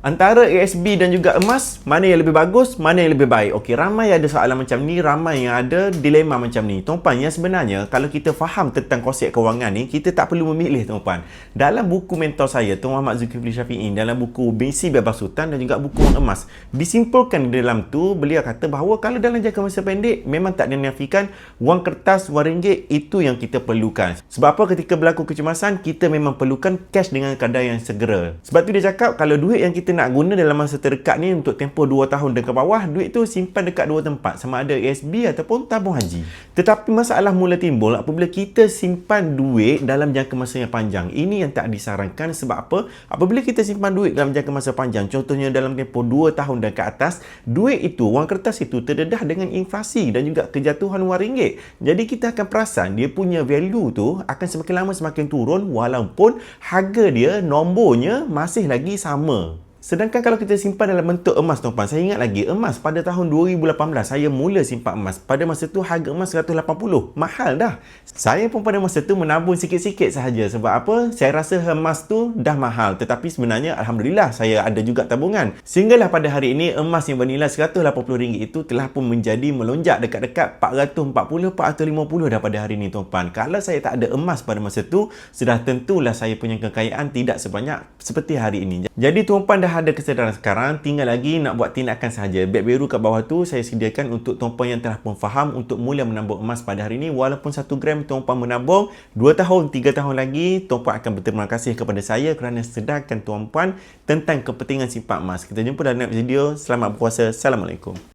Antara ASB dan juga emas, mana yang lebih bagus, mana yang lebih baik? Okey, ramai ada soalan macam ni, ramai yang ada dilema macam ni. Tuan-puan, yang sebenarnya kalau kita faham tentang konsep kewangan ni, kita tak perlu memilih, tuan-puan. Dalam buku mentor saya, Tuan Muhammad Zulkifli Syafi'i, dalam buku Bengsi Bebas Hutang dan juga buku Wang Emas, disimpulkan di dalam tu, beliau kata bahawa kalau dalam jangka masa pendek, memang tak dinafikan wang kertas, wang ringgit, itu yang kita perlukan. Sebab apa? Ketika berlaku kecemasan, kita memang perlukan cash dengan kadar yang segera. Sebab tu dia cakap, kalau duit yang kita nak guna dalam masa terdekat ni untuk tempoh 2 tahun dan ke bawah, duit tu simpan dekat dua tempat, sama ada ASB ataupun tabung haji. Tetapi masalah mula timbul apabila kita simpan duit dalam jangka masa yang panjang. Ini yang tak disarankan. Sebab apa? Apabila kita simpan duit dalam jangka masa panjang, contohnya dalam tempoh 2 tahun dan ke atas, duit itu, wang kertas itu terdedah dengan inflasi dan juga kejatuhan wang ringgit. Jadi kita akan perasan dia punya value tu akan semakin lama semakin turun, walaupun harga dia, nombornya masih lagi sama. Sedangkan kalau kita simpan dalam bentuk emas, tuan-puan, saya ingat lagi emas pada tahun 2018 saya mula simpan emas. Pada masa tu harga emas 180, mahal dah. Saya pun pada masa tu menabung sikit-sikit sahaja. Sebab apa? Saya rasa emas tu dah mahal. Tetapi sebenarnya alhamdulillah saya ada juga tabungan. Sehinggalah pada hari ini emas yang bernilai RM180 itu telah pun menjadi melonjak dekat-dekat 440, 450 dah pada hari ini, tuan-puan. Kalau saya tak ada emas pada masa tu, sudah tentulah saya punya kekayaan tidak sebanyak seperti hari ini. Jadi tuan-puan dah ada kesedaran sekarang, tinggal lagi nak buat tindakan sahaja. Beg biru kat bawah tu saya sediakan untuk tuan-puan yang telah pun faham untuk mula menabung emas pada hari ini. Walaupun 1 gram tuan-puan menabung 2 tahun, 3 tahun lagi, tuan-puan akan berterima kasih kepada saya kerana sedarkan tuan-puan tentang kepentingan simpan emas. Kita jumpa dalam next video. Selamat berpuasa. Assalamualaikum.